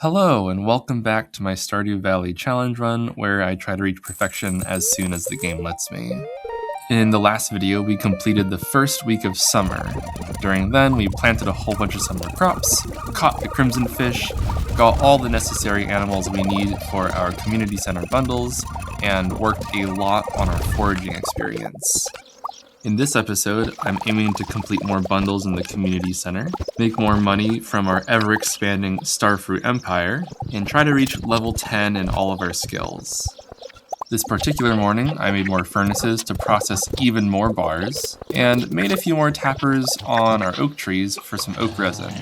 Hello, and welcome back to my Stardew Valley challenge run, where I try to reach perfection as soon as the game lets me. In the last video, we completed the first week of summer. During then, we planted a whole bunch of summer crops, caught the crimson fish, got all the necessary animals we need for our community center bundles, and worked a lot on our foraging experience. In this episode, I'm aiming to complete more bundles in the community center, make more money from our ever-expanding starfruit empire, and try to reach level 10 in all of our skills. This particular morning, I made more furnaces to process even more bars, and made a few more tappers on our oak trees for some oak resin.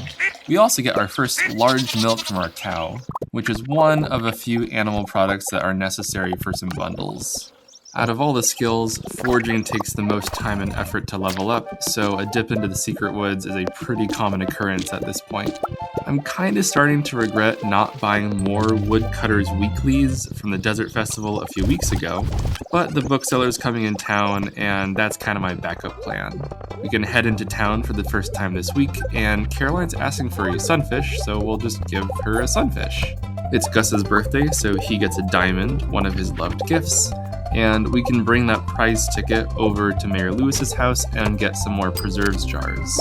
We also get our first large milk from our cow, which is one of a few animal products that are necessary for some bundles. Out of all the skills, foraging takes the most time and effort to level up, so a dip into the secret woods is a pretty common occurrence at this point. I'm kinda starting to regret not buying more woodcutters weeklies from the Desert Festival a few weeks ago, but the bookseller's coming in town, and that's kinda my backup plan. We can head into town for the first time this week, and Caroline's asking for a sunfish, so we'll just give her a sunfish. It's Gus's birthday, so he gets a diamond, one of his loved gifts. And we can bring that prize ticket over to Mayor Lewis's house and get some more preserves jars.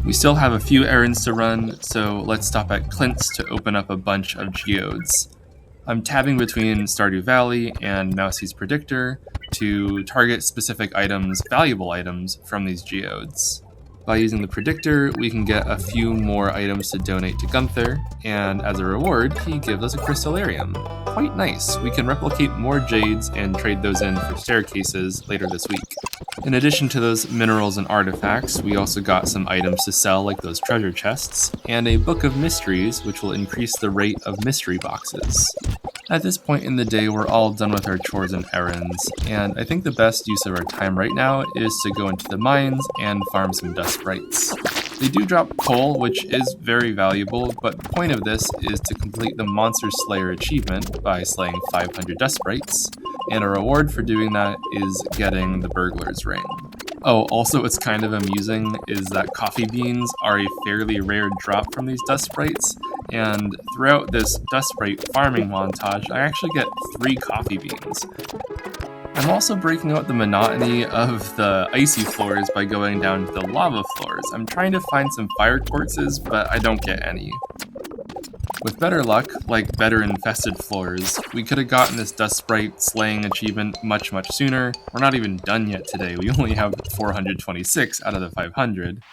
We still have a few errands to run, so let's stop at Clint's to open up a bunch of geodes. I'm tabbing between Stardew Valley and Mousey's Predictor to target specific items, valuable items, from these geodes. By using the Predictor, we can get a few more items to donate to Gunther, and as a reward, he gives us a crystallarium. Quite nice. We can replicate more jades and trade those in for staircases later this week. In addition to those minerals and artifacts, we also got some items to sell, like those treasure chests, and a book of mysteries, which will increase the rate of mystery boxes. At this point in the day, we're all done with our chores and errands, and I think the best use of our time right now is to go into the mines and farm some dust sprites. They do drop coal, which is very valuable, but the point of this is to complete the Monster Slayer achievement by slaying 500 dust sprites, and a reward for doing that is getting the Burglar's Ring. Oh, also what's kind of amusing is that coffee beans are a fairly rare drop from these dust sprites, and throughout this dust sprite farming montage, I actually get 3 coffee beans. I'm also breaking out the monotony of the icy floors by going down to the lava floors. I'm trying to find some fire quartzes, but I don't get any. With better luck, like better infested floors, we could have gotten this dust sprite slaying achievement much sooner. We're not even done yet today, we only have 426 out of the 500.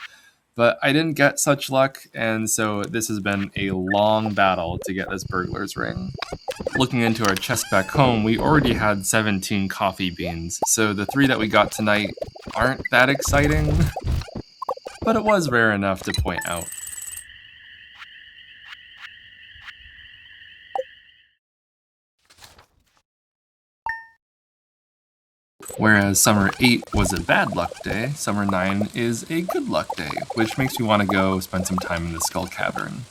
But I didn't get such luck, and so this has been a long battle to get this Burglar's Ring. Looking into our chest back home, we already had 17 coffee beans, so the 3 that we got tonight aren't that exciting, but it was rare enough to point out. Whereas Summer 8 was a bad luck day, Summer 9 is a good luck day, which makes me want to go spend some time in the Skull Cavern.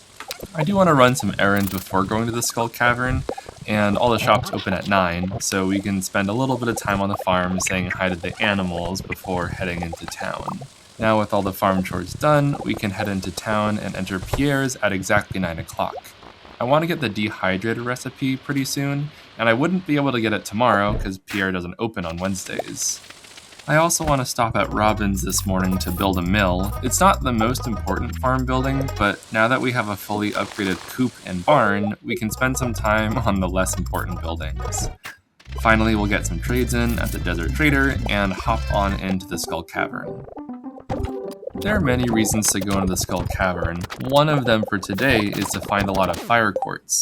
I do want to run some errands before going to the Skull Cavern, and all the shops open at 9, so we can spend a little bit of time on the farm saying hi to the animals before heading into town. Now with all the farm chores done, we can head into town and enter Pierre's at exactly 9 o'clock. I want to get the dehydrator recipe pretty soon, and I wouldn't be able to get it tomorrow because Pierre doesn't open on Wednesdays. I also want to stop at Robin's this morning to build a mill. It's not the most important farm building, but now that we have a fully upgraded coop and barn, we can spend some time on the less important buildings. Finally, we'll get some trades in at the Desert Trader and hop on into the Skull Cavern. There are many reasons to go into the Skull Cavern. One of them for today is to find a lot of fire quartz.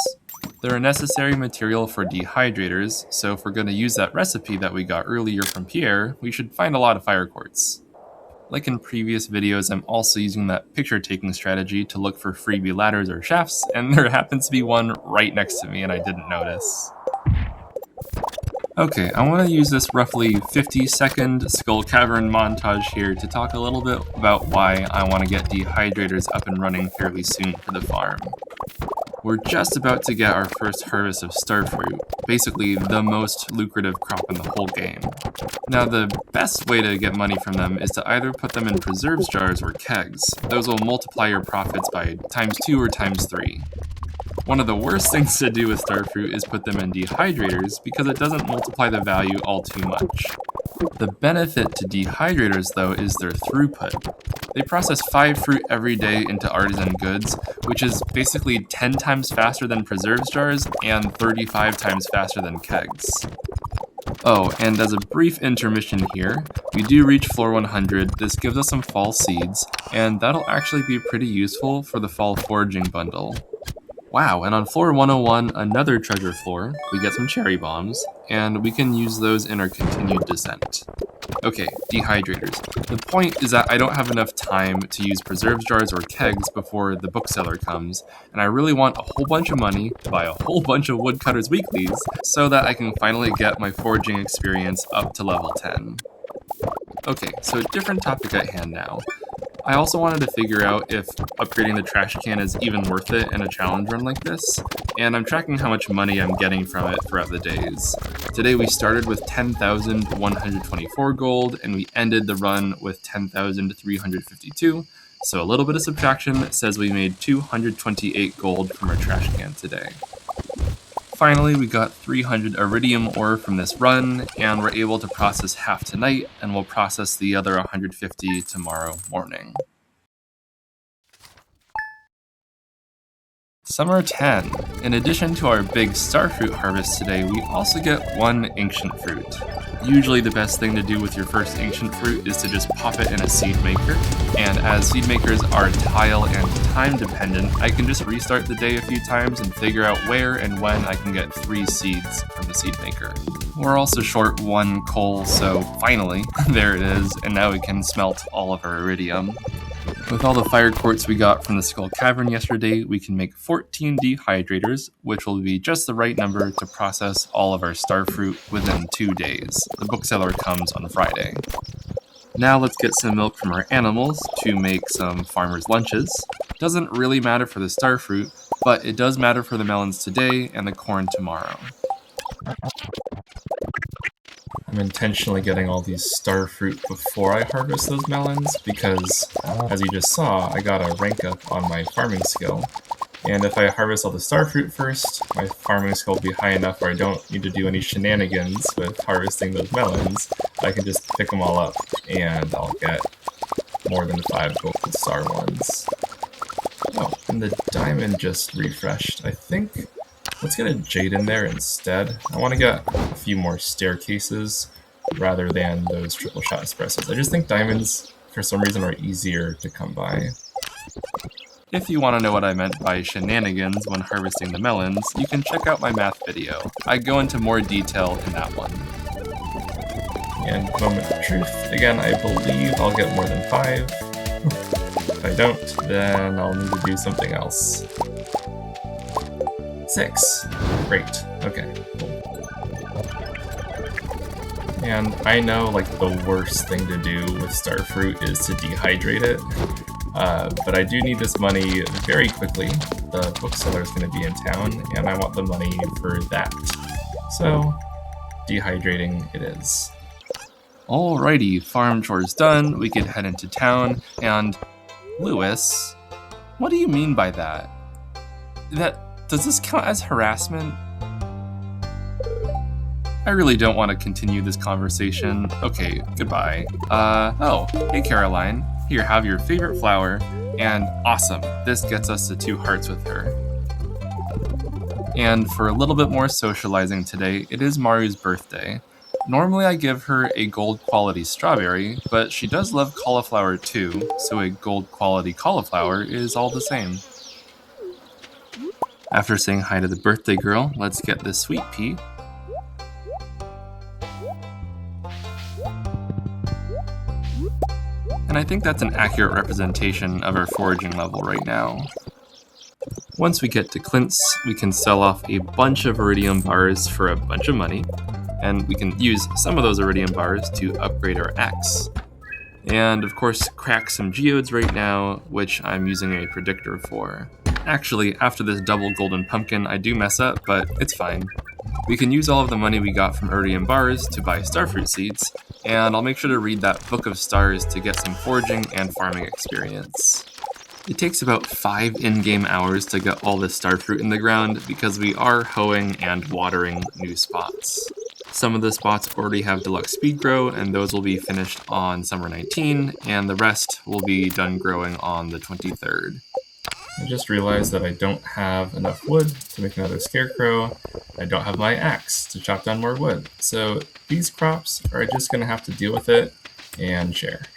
They're a necessary material for dehydrators, so if we're going to use that recipe that we got earlier from Pierre, we should find a lot of fire quartz. Like in previous videos, I'm also using that picture-taking strategy to look for freebie ladders or shafts, and there happens to be one right next to me and I didn't notice. Okay, I want to use this roughly 50-second Skull Cavern montage here to talk a little bit about why I want to get dehydrators up and running fairly soon for the farm. We're just about to get our first harvest of starfruit, basically the most lucrative crop in the whole game. Now, the best way to get money from them is to either put them in preserves jars or kegs. Those will multiply your profits by ×2 or ×3. One of the worst things to do with starfruit is put them in dehydrators because it doesn't multiply the value all too much. The benefit to dehydrators, though, is their throughput. They process 5 fruit every day into artisan goods, which is basically 10 times faster than preserves jars and 35 times faster than kegs. Oh, and as a brief intermission here, we do reach floor 100. This gives us some fall seeds, and that'll actually be pretty useful for the fall foraging bundle. Wow, and on floor 101, another treasure floor, we get some cherry bombs, and we can use those in our continued descent. Okay, dehydrators. The point is that I don't have enough time to use preserves jars or kegs before the bookseller comes, and I really want a whole bunch of money to buy a whole bunch of woodcutters weeklies so that I can finally get my foraging experience up to level 10. Okay, so different topic at hand now. I also wanted to figure out if upgrading the trash can is even worth it in a challenge run like this, and I'm tracking how much money I'm getting from it throughout the days. Today we started with 10,124 gold, and we ended the run with 10,352, so a little bit of subtraction says we made 228 gold from our trash can today. Finally, we got 300 iridium ore from this run, and we're able to process half tonight, and we'll process the other 150 tomorrow morning. Summer 10. In addition to our big starfruit harvest today, we also get one ancient fruit. Usually the best thing to do with your first ancient fruit is to just pop it in a seed maker, and as seed makers are tile and time dependent, I can just restart the day a few times and figure out where and when I can get 3 seeds from the seed maker. We're also short 1 coal, so finally, there it is, and now we can smelt all of our iridium. With all the fire quartz we got from the Skull Cavern yesterday, we can make 14 dehydrators, which will be just the right number to process all of our starfruit within 2 days. The bookseller comes on Friday. Now let's get some milk from our animals to make some farmers' lunches. Doesn't really matter for the starfruit, but it does matter for the melons today and the corn tomorrow. I'm intentionally getting all these starfruit before I harvest those melons because, as you just saw, I got a rank up on my farming skill. And if I harvest all the starfruit first, my farming skill will be high enough where I don't need to do any shenanigans with harvesting those melons. I can just pick them all up and I'll get more than 5 gold star ones. Oh, and the diamond just refreshed. I think let's get a jade in there instead. I want to get a few more staircases rather than those triple shot espressos. I just think diamonds, for some reason, are easier to come by. If you want to know what I meant by shenanigans when harvesting the melons, you can check out my math video. I go into more detail in that one. And moment of truth, again, I believe I'll get more than 5. If I don't, then I'll need to do something else. 6. Great. Okay, cool. And I know, like, the worst thing to do with starfruit is to dehydrate it. But I do need this money very quickly. The bookseller is going to be in town, and I want the money for that. So, dehydrating it is. Alrighty, farm chores done. We can head into town, and Lewis, what do you mean by that? Does this count as harassment? I really don't want to continue this conversation. Okay, goodbye. Oh, hey Caroline. Here, have your favorite flower. And awesome, this gets us to 2 hearts with her. And for a little bit more socializing today, it is Maru's birthday. Normally I give her a gold quality strawberry, but she does love cauliflower too, so a gold quality cauliflower is all the same. After saying hi to the birthday girl, let's get this sweet pea. And I think that's an accurate representation of our foraging level right now. Once we get to Clint's, we can sell off a bunch of iridium bars for a bunch of money, and we can use some of those iridium bars to upgrade our axe. And of course, crack some geodes right now, which I'm using a predictor for. Actually, after this double golden pumpkin, I do mess up, but it's fine. We can use all of the money we got from Iridium bars to buy starfruit seeds, and I'll make sure to read that Book of Stars to get some foraging and farming experience. It takes about 5 in-game hours to get all this starfruit in the ground because we are hoeing and watering new spots. Some of the spots already have deluxe speed grow, and those will be finished on summer 19, and the rest will be done growing on the 23rd. I just realized that I don't have enough wood to make another scarecrow. I don't have my axe to chop down more wood. So these crops are just going to have to deal with it and share.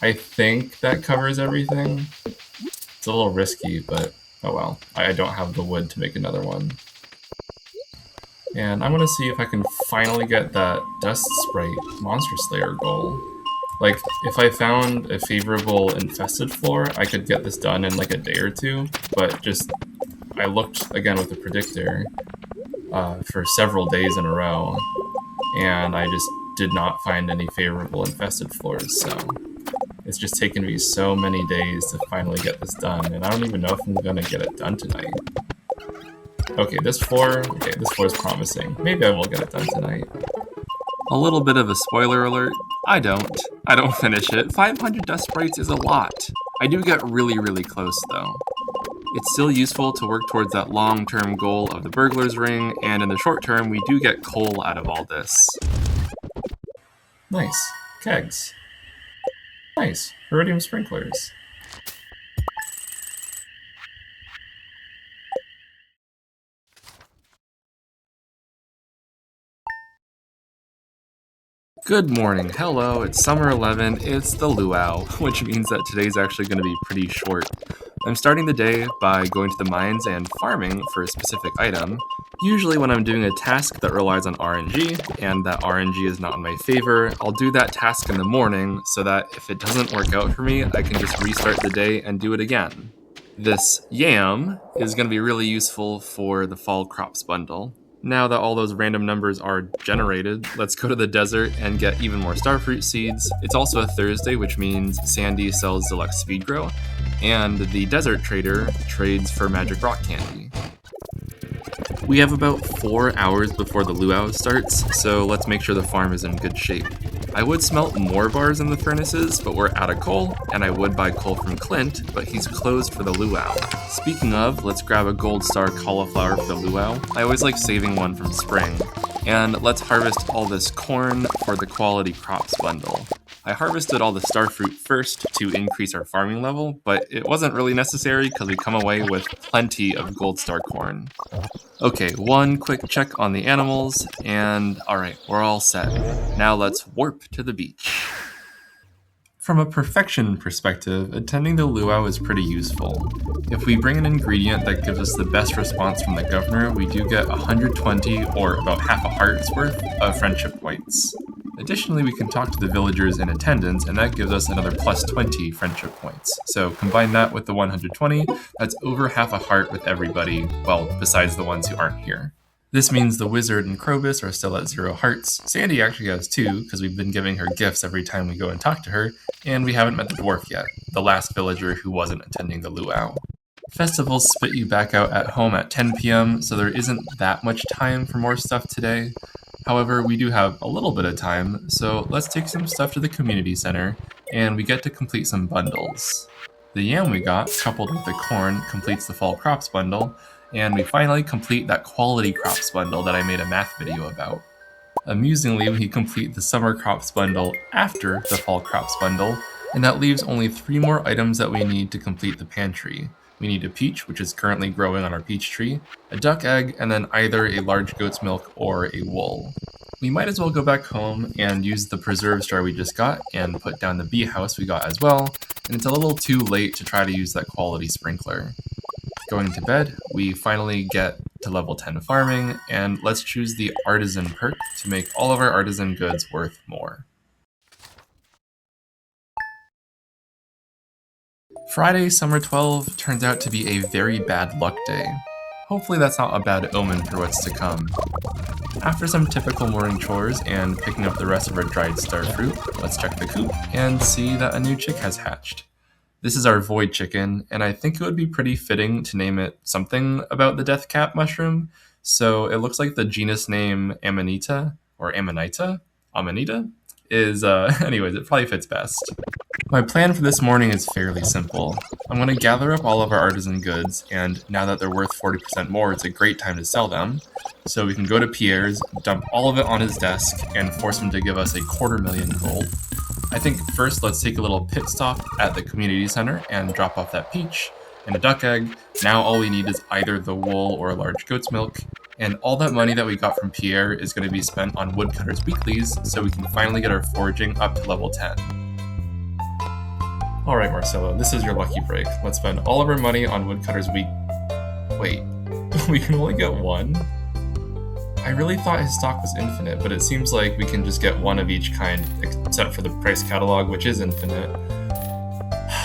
I think that covers everything. It's a little risky, but oh well. I don't have the wood to make another one. And I want to see if I can finally get that Dust Sprite Monster Slayer goal. Like, if I found a favorable infested floor, I could get this done in like a day or two, but I looked again with the predictor for several days in a row, and I just did not find any favorable infested floors, so it's just taken me so many days to finally get this done, and I don't even know if I'm gonna get it done tonight. Okay, this floor is promising. Maybe I will get it done tonight. A little bit of a spoiler alert, I don't finish it. 500 dust sprites is a lot. I do get really, really close though. It's still useful to work towards that long-term goal of the burglar's ring, and in the short term, we do get coal out of all this. Nice. Kegs. Nice. Iridium sprinklers. Good morning, hello, it's summer 11, it's the luau, which means that today's actually going to be pretty short. I'm starting the day by going to the mines and farming for a specific item. Usually when I'm doing a task that relies on RNG, and that RNG is not in my favor, I'll do that task in the morning so that if it doesn't work out for me, I can just restart the day and do it again. This yam is going to be really useful for the fall crops bundle. Now that all those random numbers are generated, let's go to the desert and get even more starfruit seeds. It's also a Thursday, which means Sandy sells deluxe speed grow, and the desert trader trades for magic rock candy. We have about 4 hours before the luau starts, so let's make sure the farm is in good shape. I would smelt more bars in the furnaces, but we're out of coal, and I would buy coal from Clint, but he's closed for the luau. Speaking of, let's grab a gold star cauliflower for the luau. I always like saving one from spring. And let's harvest all this corn for the quality crops bundle. I harvested all the starfruit first to increase our farming level, but it wasn't really necessary because we come away with plenty of gold star corn. Okay, one quick check on the animals, and alright, we're all set. Now let's warp to the beach. From a perfection perspective, attending the luau is pretty useful. If we bring an ingredient that gives us the best response from the governor, we do get 120 or about half a heart's worth of friendship points. Additionally, we can talk to the villagers in attendance, and that gives us another plus 20 friendship points. So combine that with the 120, that's over half a heart with everybody, well, besides the ones who aren't here. This means the wizard and Krobus are still at 0 hearts. Sandy actually has 2, because we've been giving her gifts every time we go and talk to her, and we haven't met the dwarf yet, the last villager who wasn't attending the luau. Festivals spit you back out at home at 10 p.m., so there isn't that much time for more stuff today. However, we do have a little bit of time, so let's take some stuff to the community center, and we get to complete some bundles. The yam we got, coupled with the corn, completes the fall crops bundle, and we finally complete that quality crops bundle that I made a math video about. Amusingly, we complete the summer crops bundle after the fall crops bundle, and that leaves only 3 more items that we need to complete the pantry. We need a peach, which is currently growing on our peach tree, a duck egg, and then either a large goat's milk or a wool. We might as well go back home and use the preserve jar we just got and put down the bee house we got as well, and it's a little too late to try to use that quality sprinkler. Going to bed, we finally get to level 10 farming, and let's choose the artisan perk to make all of our artisan goods worth more. Friday, Summer 12, turns out to be a very bad luck day. Hopefully that's not a bad omen for what's to come. After some typical morning chores and picking up the rest of our dried starfruit, let's check the coop and see that a new chick has hatched. This is our void chicken, and I think it would be pretty fitting to name it something about the death cap mushroom. So it looks like the genus name Amanita, or Amanita, is, anyways, it probably fits best. My plan for this morning is fairly simple. I'm going to gather up all of our artisan goods, and now that they're worth 40% more, it's a great time to sell them. So we can go to Pierre's, dump all of it on his desk, and force him to give us 250,000 gold. I think first let's take a little pit stop at the community center and drop off that peach and a duck egg. Now all we need is either the wool or a large goat's milk, and all that money that we got from Pierre is going to be spent on woodcutters weeklies so we can finally get our foraging up to level 10. Alright Marcelo, this is your lucky break. Let's spend all of our money on woodcutters Wait, we can only get one? I really thought his stock was infinite, but it seems like we can just get one of each kind, except for the price catalog, which is infinite.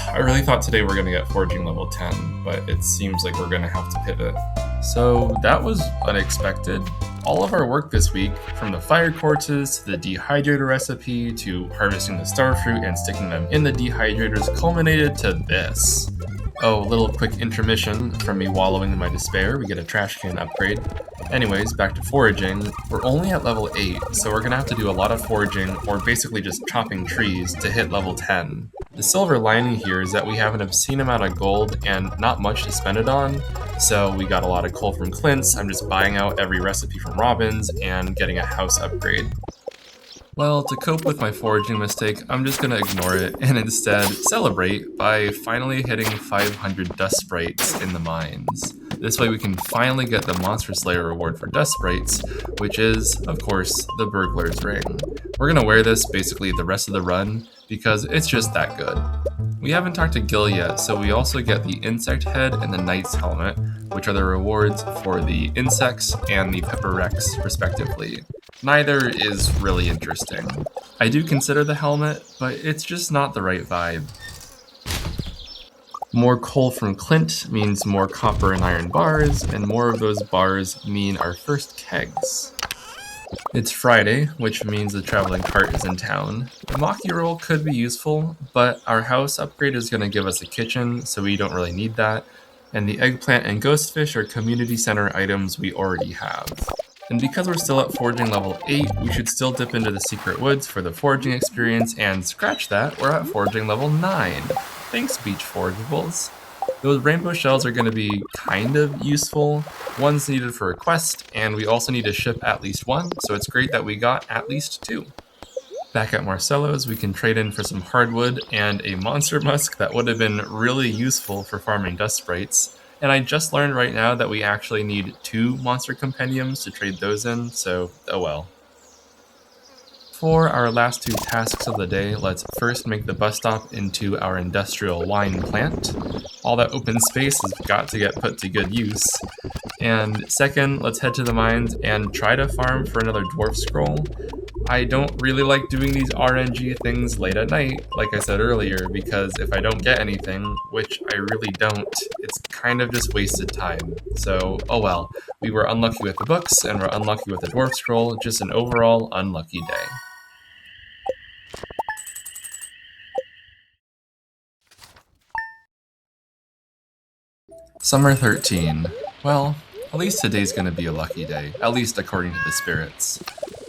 I really thought today we're going to get foraging level 10, but it seems like we're going to have to pivot. So that was unexpected. All of our work this week, from the fire quarters to the dehydrator recipe to harvesting the starfruit and sticking them in the dehydrators, culminated to this. Oh, a little quick intermission from me wallowing in my despair. We get a trash can upgrade. Anyways, back to foraging. We're only at level 8, so we're gonna have to do a lot of foraging, or basically just chopping trees, to hit level 10. The silver lining here is that we have an obscene amount of gold and not much to spend it on, so we got a lot of coal from Clint's. I'm just buying out every recipe from Robin's and getting a house upgrade. Well, to cope with my foraging mistake, I'm just gonna ignore it and instead celebrate by finally hitting 500 dust sprites in the mines. This way we can finally get the Monster Slayer reward for dust sprites, which is, of course, the Burglar's Ring. We're gonna wear this basically the rest of the run because it's just that good. We haven't talked to Gil yet, so we also get the Insect Head and the Knight's Helmet, which are the rewards for the insects and the Pepper Rex, respectively. Neither is really interesting. I do consider the helmet, but it's just not the right vibe. More coal from Clint means more copper and iron bars, and more of those bars mean our first kegs. It's Friday, which means the traveling cart is in town. The Maki roll could be useful, but our house upgrade is going to give us a kitchen, so we don't really need that, and the eggplant and ghostfish are community center items we already have. And because we're still at foraging level 8, we should still dip into the secret woods for the foraging experience, and scratch that, we're at foraging level 9. Thanks, beach forageables. Those rainbow shells are going to be kind of useful. One's needed for a quest, and we also need to ship at least one, so it's great that we got at least 2. Back at Marcelo's, we can trade in for some hardwood and a monster musk that would have been really useful for farming dust sprites. And I just learned right now that we actually need 2 monster compendiums to trade those in, so oh well. For our last 2 tasks of the day, let's first make the bus stop into our industrial wine plant. All that open space has got to get put to good use. And second, let's head to the mines and try to farm for another dwarf scroll. I don't really like doing these RNG things late at night, like I said earlier, because if I don't get anything, which I really don't, it's kind of just wasted time. So, oh well, we were unlucky with the books, and we're unlucky with the dwarf scroll, just an overall unlucky day. Summer 13. Well, at least today's gonna be a lucky day, at least according to the spirits.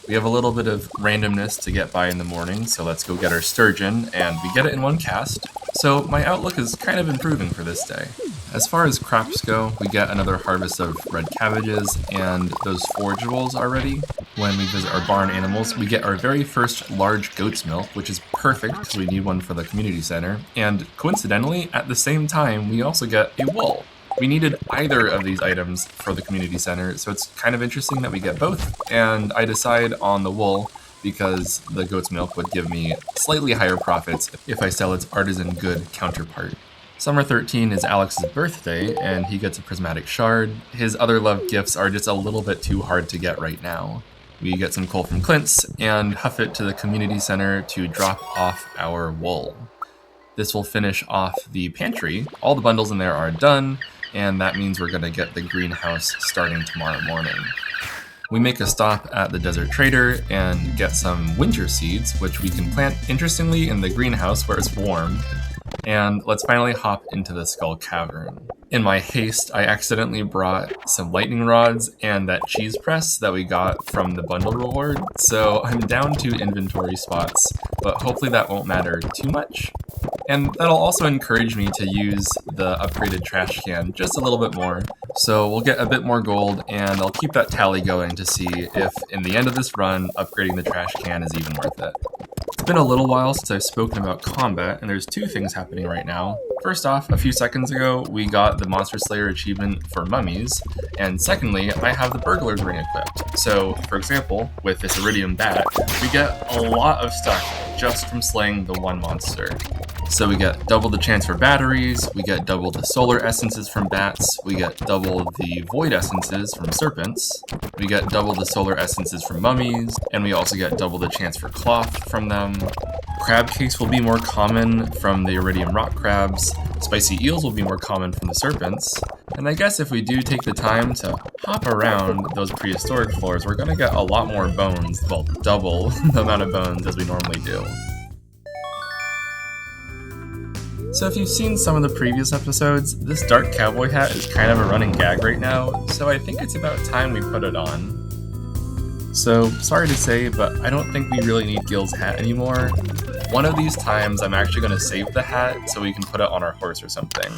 We have a little bit of randomness to get by in the morning, so let's go get our sturgeon, and we get it in one cast. So my outlook is kind of improving for this day. As far as crops go, we get another harvest of red cabbages, and those forageables are ready. When we visit our barn animals, we get our very first large goat's milk, which is perfect because we need one for the community center. And coincidentally, at the same time, we also get a wool. We needed either of these items for the community center, so it's kind of interesting that we get both, and I decide on the wool because the goat's milk would give me slightly higher profits if I sell its artisan good counterpart. Summer 13 is Alex's birthday, and he gets a prismatic shard. His other love gifts are just a little bit too hard to get right now. We get some coal from Clint's and huff it to the community center to drop off our wool. This will finish off the pantry. All the bundles in there are done, and that means we're going to get the greenhouse starting tomorrow morning. We make a stop at the Desert Trader and get some winter seeds, which we can plant interestingly in the greenhouse where it's warm. And let's finally hop into the Skull Cavern. In my haste, I accidentally brought some lightning rods and that cheese press that we got from the bundle reward, so I'm down 2 inventory spots, but hopefully that won't matter too much. And that'll also encourage me to use the upgraded trash can just a little bit more. So we'll get a bit more gold, and I'll keep that tally going to see if, in the end of this run, upgrading the trash can is even worth it. It's been a little while since I've spoken about combat, and there's 2 things happening right now. First off, a few seconds ago, we got the Monster Slayer achievement for mummies, and secondly, I have the Burglar's Ring equipped. So, for example, with this Iridium Bat, we get a lot of stuff just from slaying the one monster. So we get double the chance for batteries, we get double the solar essences from bats, we get double the void essences from serpents, we get double the solar essences from mummies, and we also get double the chance for cloth from them. Crab cakes will be more common from the iridium rock crabs, spicy eels will be more common from the serpents, and I guess if we do take the time to hop around those prehistoric floors, we're gonna get a lot more bones, well, double the amount of bones as we normally do. So if you've seen some of the previous episodes, this dark cowboy hat is kind of a running gag right now, so I think it's about time we put it on. So, sorry to say, but I don't think we really need Gil's hat anymore. One of these times I'm actually going to save the hat so we can put it on our horse or something.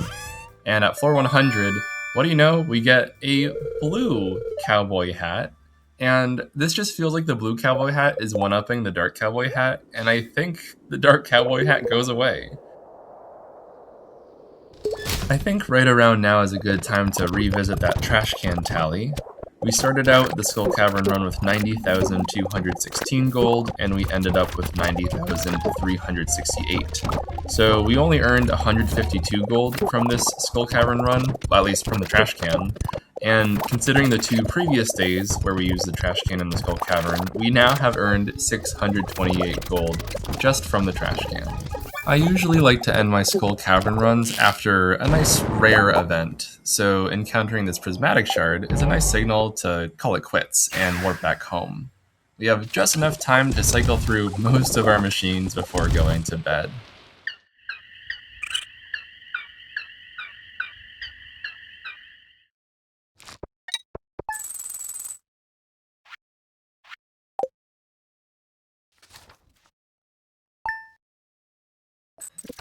And at floor 100, what do you know, we get a blue cowboy hat. And this just feels like the blue cowboy hat is one-upping the dark cowboy hat, and I think the dark cowboy hat goes away. I think right around now is a good time to revisit that trash can tally. We started out the Skull Cavern run with 90,216 gold, and we ended up with 90,368. So we only earned 152 gold from this Skull Cavern run, at least from the trash can. And considering the 2 previous days where we used the trash can in the Skull Cavern, we now have earned 628 gold just from the trash can. I usually like to end my Skull Cavern runs after a nice rare event, so encountering this prismatic shard is a nice signal to call it quits and warp back home. We have just enough time to cycle through most of our machines before going to bed.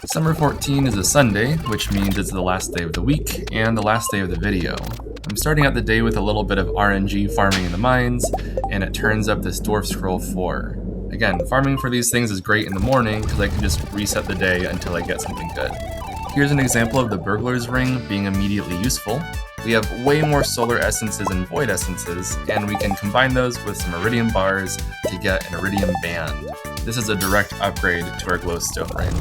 Summer 14 is a Sunday, which means it's the last day of the week and the last day of the video. I'm starting out the day with a little bit of RNG farming in the mines, and it turns up this Dwarf Scroll 4. Again, farming for these things is great in the morning because I can just reset the day until I get something good. Here's an example of the Burglar's Ring being immediately useful. We have way more solar essences and void essences, and we can combine those with some iridium bars to get an iridium band. This is a direct upgrade to our glowstone ring.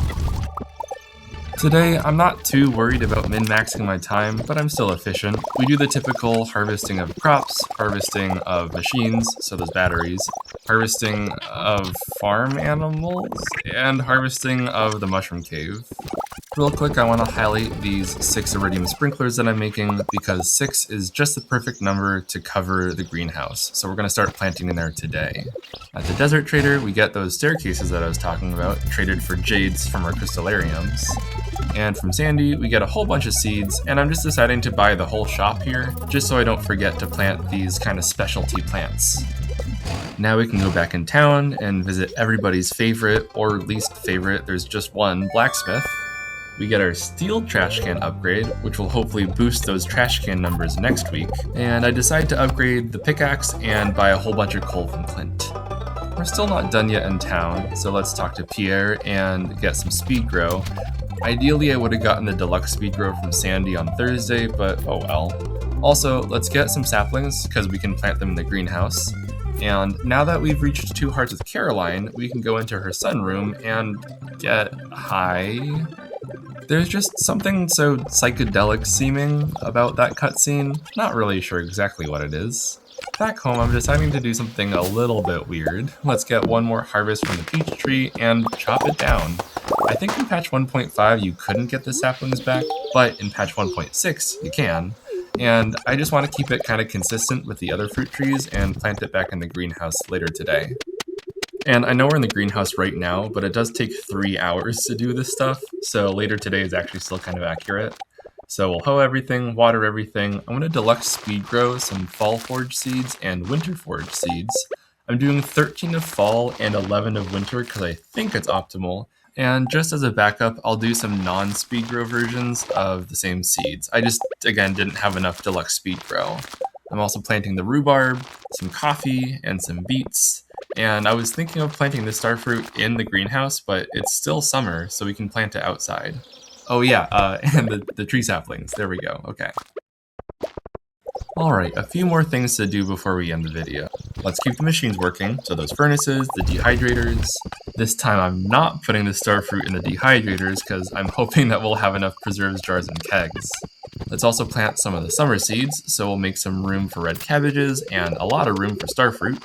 Today, I'm not too worried about min-maxing my time, but I'm still efficient. We do the typical harvesting of crops, harvesting of machines, so those batteries, harvesting of farm animals, and harvesting of the mushroom cave. Real quick, I want to highlight these 6 iridium sprinklers that I'm making because 6 is just the perfect number to cover the greenhouse, so we're going to start planting in there today. At the Desert Trader, we get those staircases that I was talking about, traded for jades from our crystallariums. And from Sandy, we get a whole bunch of seeds, and I'm just deciding to buy the whole shop here, just so I don't forget to plant these kind of specialty plants. Now we can go back in town and visit everybody's favorite, or least favorite, there's just one, blacksmith. We get our steel trash can upgrade, which will hopefully boost those trash can numbers next week, and I decide to upgrade the pickaxe and buy a whole bunch of coal from Clint. We're still not done yet in town, so let's talk to Pierre and get some speed grow. Ideally, I would have gotten the deluxe speed grow from Sandy on Thursday, but oh well. Also, let's get some saplings, because we can plant them in the greenhouse. And now that we've reached 2 hearts with Caroline, we can go into her sunroom and get high. There's just something so psychedelic seeming about that cutscene. Not really sure exactly what it is. Back home, I'm deciding to do something a little bit weird. Let's get one more harvest from the peach tree and chop it down. I think in patch 1.5 you couldn't get the saplings back, but in patch 1.6 you can. And I just want to keep it kind of consistent with the other fruit trees and plant it back in the greenhouse later today. And I know we're in the greenhouse right now, but it does take 3 hours to do this stuff, so later today is actually still kind of accurate. So we'll hoe everything, water everything. I'm going to deluxe speed grow some fall forage seeds and winter forage seeds. I'm doing 13 of fall and 11 of winter because I think it's optimal. And just as a backup, I'll do some non-speed grow versions of the same seeds. I just, again, didn't have enough deluxe speed grow. I'm also planting the rhubarb, some coffee, and some beets. And I was thinking of planting the starfruit in the greenhouse, but it's still summer, so we can plant it outside. Oh yeah, and the tree saplings. There we go. Okay. Alright, a few more things to do before we end the video. Let's keep the machines working, so those furnaces, the dehydrators. This time I'm not putting the starfruit in the dehydrators because I'm hoping that we'll have enough preserves jars and kegs. Let's also plant some of the summer seeds, so we'll make some room for red cabbages and a lot of room for starfruit.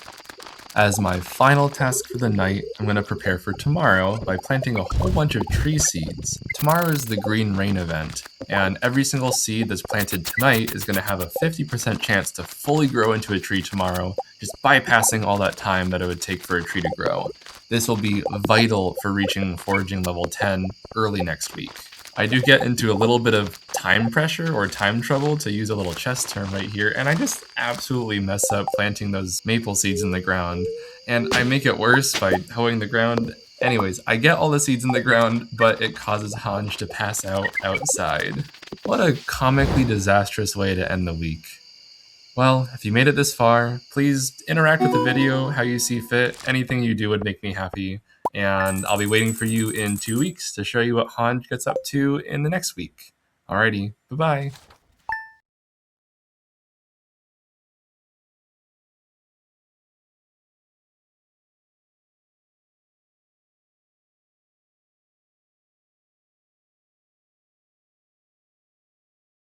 As my final task for the night, I'm going to prepare for tomorrow by planting a whole bunch of tree seeds. Tomorrow is the Green Rain event, and every single seed that's planted tonight is going to have a 50% chance to fully grow into a tree tomorrow, just bypassing all that time that it would take for a tree to grow. This will be vital for reaching foraging level 10 early next week. I do get into a little bit of time pressure or time trouble, to use a little chess term right here, and I just absolutely mess up planting those maple seeds in the ground. And I make it worse by hoeing the ground. Anyways, I get all the seeds in the ground, but it causes Hanj to pass out outside. What a comically disastrous way to end the week. Well, if you made it this far, please interact with the video how you see fit. Anything you do would make me happy. And I'll be waiting for you in 2 weeks to show you what Hanj gets up to in the next week. Alrighty, bye-bye.